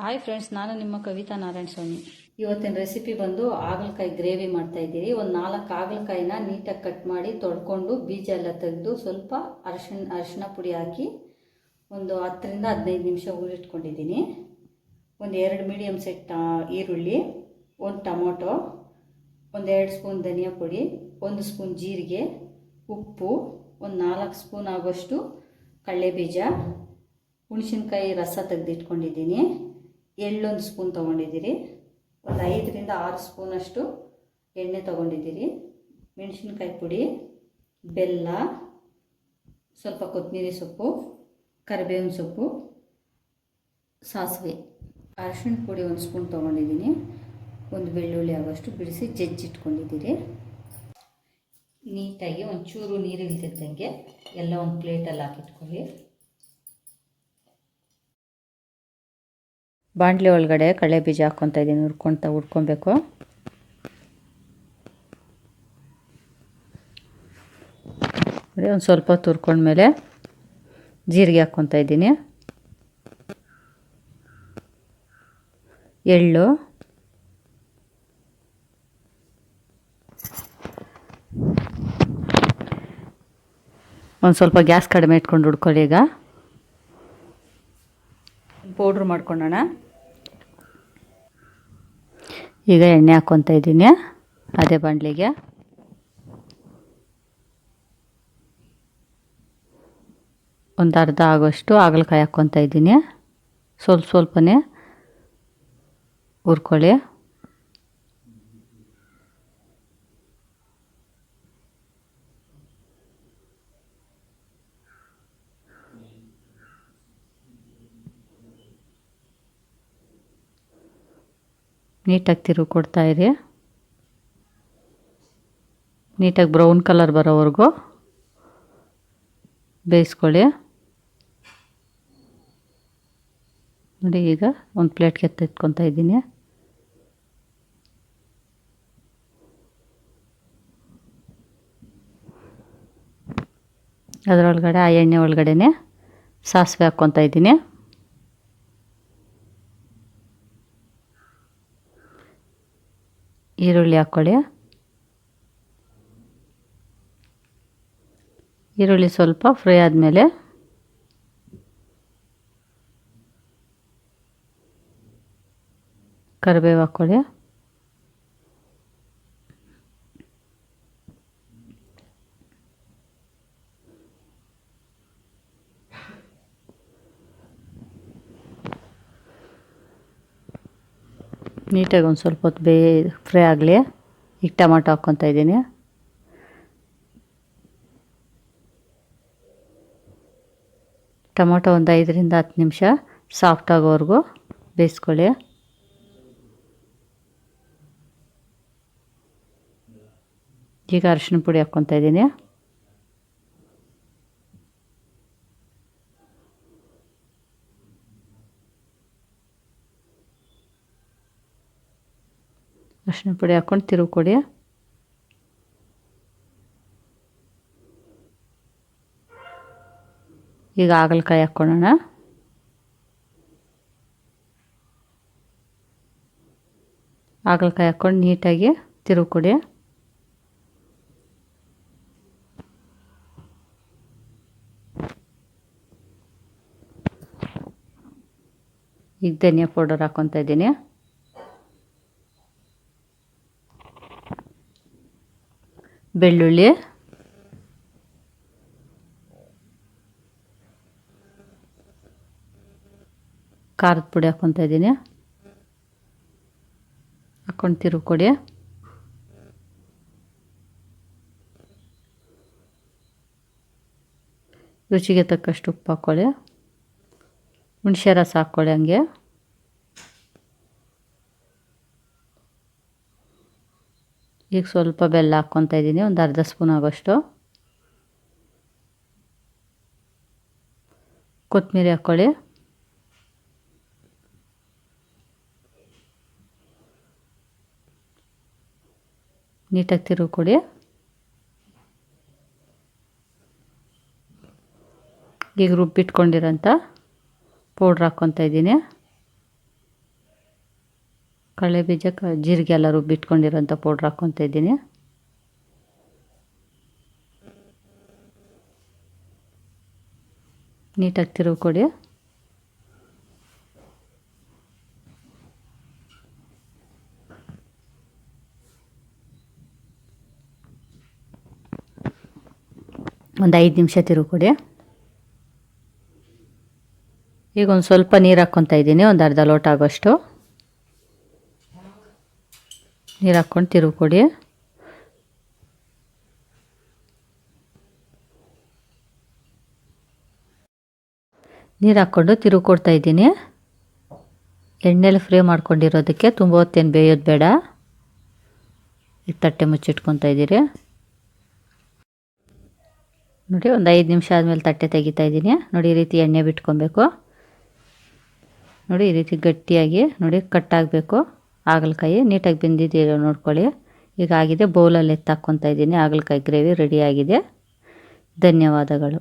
Hi friends, ನಾನು ನಿಮ್ಮ ಕವಿತಾ ನಾರಾಯಣ ಸ್ವಾಮಿ. ಇವತ್ತಿನ ರೆಸಿಪಿ ಬಂದು ಹಾಗಲಕಾಯಿ ಗ್ರೇವಿ ಮಾಡ್ತಾ ಇದ್ದೀರಿ. ಒಂದು 4 ಹಾಗಲಕಾಯಿನ ನೀಟಾಗಿ ಕಟ್ ಮಾಡಿ ತೊಳ್ಕೊಂಡು ಬೀಜ ಎಲ್ಲ ತೆಗೆದು ಸ್ವಲ್ಪ ಅರಿಶಿಣ ಪುಡಿ ಹಾಕಿ ಒಂದು 10ರಿಂದ 15 ನಿಮಿಷ ಊರಿಟ್ಕೊಂಡಿದ್ದೀನಿ. ಒಂದು 2 ಮೀಡಿಯಮ್ ಸೆಟ್ ಈರುಳ್ಳಿ, ಒಂದು ಟೊಮೊಟೊ, ಒಂದು 2 ಸ್ಪೂನ್ ಧನಿಯಾ ಪುಡಿ, 1 ಸ್ಪೂನ್ ಜೀರಿಗೆ, ಉಪ್ಪು, ಒಂದು 4 ಸ್ಪೂನ್ ಆಗೋಷ್ಟು ಕಡಲೆಬೀಜ, ಹುಣಸಿನ್ಕಾಯಿ ರಸ ತೆಗೆದಿಟ್ಕೊಂಡಿದ್ದೀನಿ, ಎಳ್ಳೊಂದು ಸ್ಪೂನ್ ತೊಗೊಂಡಿದ್ದೀರಿ, ಒಂದು 5ರಿಂದ 6 ಸ್ಪೂನಷ್ಟು ಎಣ್ಣೆ ತೊಗೊಂಡಿದ್ದೀರಿ, ಮೆಣಸಿನ್ಕಾಯಿ ಪುಡಿ, ಬೆಲ್ಲ, ಸ್ವಲ್ಪ ಕೊತ್ತಂಬರಿ ಸೊಪ್ಪು, ಕರಿಬೇವಿನ ಸೊಪ್ಪು, ಸಾಸಿವೆ, ಅರಿಶಿಣ ಪುಡಿ 1 ಸ್ಪೂನ್ ತೊಗೊಂಡಿದ್ದೀನಿ, ಒಂದು ಬೆಳ್ಳುಳ್ಳಿ ಆಗೋಷ್ಟು ಬಿಡಿಸಿ ಜಜ್ಜಿಟ್ಕೊಂಡಿದ್ದೀರಿ. ನೀಟಾಗಿ ಒಂಚೂರು ನೀರು ಇಲ್ದಿದ್ದಂಗೆ ಎಲ್ಲ ಒಂದು ಪ್ಲೇಟಲ್ಲಿ ಹಾಕಿಟ್ಕೊಳ್ಳಿ. ಬಾಣಲೆ ಒಳಗಡೆ ಕಡಲೆ ಬೀಜ ಹಾಕ್ಕೊತಾ ಇದ್ದೀನಿ, ಹುರ್ಕೊಬೇಕು. ಒಂದು ಸ್ವಲ್ಪ ತುರ್ಕೊಂಡ್ಮೇಲೆ ಜೀರಿಗೆ ಹಾಕ್ಕೊತಾ ಇದ್ದೀನಿ, ಎಳ್ಳು, ಒಂದು ಸ್ವಲ್ಪ ಗ್ಯಾಸ್ ಕಡಿಮೆ ಇಟ್ಕೊಂಡು ಹುಡ್ಕೊಳ್ಳಿ. ಈಗ ಪೌಡ್ರ್ ಮಾಡ್ಕೊಳ್ಳೋಣ. ಈಗ ಎಣ್ಣೆ ಹಾಕ್ಕೊತಾ ಇದ್ದೀನಿ. ಅದೇ ಬಾಣಲೆಗೆ ಒಂದು ಅರ್ಧ ಆಗೋಷ್ಟು ಹಾಗಲಕಾಯಿ ಹಾಕ್ಕೊತಾ ಇದ್ದೀನಿ. ಸ್ವಲ್ಪನೇ ಹುರ್ಕೊಳ್ಳಿ. ನೀಟಾಗಿ ತಿರುಗಿ ಕೊಡ್ತಾಯಿರಿ. ನೀಟಾಗಿ ಬ್ರೌನ್ ಕಲರ್ ಬರೋವರೆಗೂ ಬೇಯಿಸ್ಕೊಳ್ಳಿ. ನೋಡಿ, ಈಗ ಒಂದು ಪ್ಲೇಟ್ಗೆ ಎತ್ತಿಟ್ಕೊತಾ ಇದ್ದೀನಿ. ಅದರೊಳಗಡೆ ಆ ಎಣ್ಣೆ ಒಳಗಡೆ ಸಾಸಿವೆ ಹಾಕ್ಕೊತಾ ಇದ್ದೀನಿ. ಈರುಳ್ಳಿ ಹಾಕ್ಕೊಳ್ಳಿ. ಈರುಳ್ಳಿ ಸ್ವಲ್ಪ ಫ್ರೈ ಆದಮೇಲೆ ಕರಿಬೇವು ಹಾಕ್ಕೊಳ್ಳಿ. ನೀಟಾಗಿ ಒಂದು ಸ್ವಲ್ಪ ಹೊತ್ತು ಫ್ರೈ ಆಗಲಿ. ಈಗ ಟೊಮೊಟೊ ಹಾಕ್ಕೊತಾ ಇದ್ದೀನಿ. ಟೊಮೊಟೊ ಒಂದು 5ರಿಂದ 10 ನಿಮಿಷ ಸಾಫ್ಟ್ ಆಗೋವರೆಗೂ ಬೇಯಿಸ್ಕೊಳ್ಳಿ. ಈಗ ಅರಿಶಿಣ ಪುಡಿ ಹಾಕ್ಕೊತಾ ಇದ್ದೀನಿ. ಅರಿಶಿಣ ಪುಡಿ ಹಾಕ್ಕೊಂಡು ತಿರುಗಿ ಕೊಡಿ. ಈಗ ಹಾಗಲಕಾಯಿ ಹಾಕ್ಕೊಳ್ಳೋಣ. ಹಾಗಲಕಾಯಿ ಹಾಕ್ಕೊಂಡು ನೀಟಾಗಿ ತಿರುಗಿ ಕೊಡಿ. ಈಗ ಧನಿಯಾ ಪೌಡರ್ ಹಾಕ್ಕೊತಾ ಇದ್ದೀನಿ. ಬೆಳ್ಳುಳ್ಳಿ, ಖಾರದ ಪುಡಿ ಹಾಕ್ಕೊತಾ ಇದ್ದೀನಿ. ಹಾಕ್ಕೊಂಡು ತಿರುಗಿ ಕೊಡಿ. ರುಚಿಗೆ ತಕ್ಕಷ್ಟು ಉಪ್ಪು ಹಾಕ್ಕೊಳ್ಳಿ. ಹುಣಸೆ ರಸ ಹಾಕ್ಕೊಳ್ಳಿ. ಹಂಗೆ ಈಗ ಸ್ವಲ್ಪ ಬೆಲ್ಲ ಹಾಕ್ಕೊತಾ ಇದ್ದೀನಿ, ಒಂದು ಅರ್ಧ ಸ್ಪೂನ್ ಆಗೋಷ್ಟು. ಕೊತ್ತಂಬರಿ ಹಾಕ್ಕೊಳ್ಳಿ. ನೀಟಾಗಿ ತಿರುಗಿ ಕೊಡಿ. ಈಗ ರುಬ್ಬಿಟ್ಕೊಂಡಿರೋಂಥ ಪೌಡ್ರ್ ಹಾಕ್ಕೊತಾ ಇದ್ದೀನಿ. ಕಡಲೆ ಬೀಜ ಜೀರಿಗೆ ಎಲ್ಲ ರುಬ್ಬಿಟ್ಕೊಂಡಿರೋಂಥ ಪೌಡ್ರ್ ಹಾಕ್ಕೊತಾ ಇದ್ದೀನಿ. ನೀಟಾಗಿ ತಿರುವು ಕೊಡಿ. ಒಂದು 5 ನಿಮಿಷ ತಿರುವು ಕೊಡಿ. ಈಗ ಒಂದು ಸ್ವಲ್ಪ ನೀರು ಹಾಕ್ಕೊತಾ ಇದ್ದೀನಿ, ಒಂದು ಅರ್ಧ ಲೋಟ ಆಗೋಷ್ಟು ನೀರು ಹಾಕ್ಕೊಂಡು ತಿರುವು ಕೊಡಿ. ನೀರು ಹಾಕ್ಕೊಂಡು ತಿರುವು ಕೊಡ್ತಾ ಇದ್ದೀನಿ. ಎಣ್ಣೆಲಿ ಫ್ರೈ ಮಾಡ್ಕೊಂಡಿರೋದಕ್ಕೆ ತುಂಬ ಹೊತ್ತೇನು ಬೇಯೋದು ಬೇಡ. ಈಗ ತಟ್ಟೆ ಮುಚ್ಚಿಟ್ಕೊತಾ ಇದ್ದೀರಿ ನೋಡಿ. ಒಂದು 5 ನಿಮಿಷ ಆದಮೇಲೆ ತಟ್ಟೆ ತೆಗಿತಾ ಇದ್ದೀನಿ ನೋಡಿ. ಈ ರೀತಿ ಎಣ್ಣೆ ಬಿಟ್ಕೊಬೇಕು ನೋಡಿ. ಈ ರೀತಿ ಗಟ್ಟಿಯಾಗಿ ನೋಡಿ ಕಟ್ಟಾಗಬೇಕು. ಹಾಗಲಕಾಯಿ ನೀಟಾಗಿ ಬೆಂದಿದ್ದೀರೋ ನೋಡ್ಕೊಳ್ಳಿ. ಈಗ ಆಗಿದೆ. ಬೌಲಲ್ಲಿ ಎತ್ತಾಕ್ಕೊತಾ ಇದ್ದೀನಿ. ಹಾಗಲಕಾಯಿ ಗ್ರೇವಿ ರೆಡಿಯಾಗಿದೆ. ಧನ್ಯವಾದಗಳು.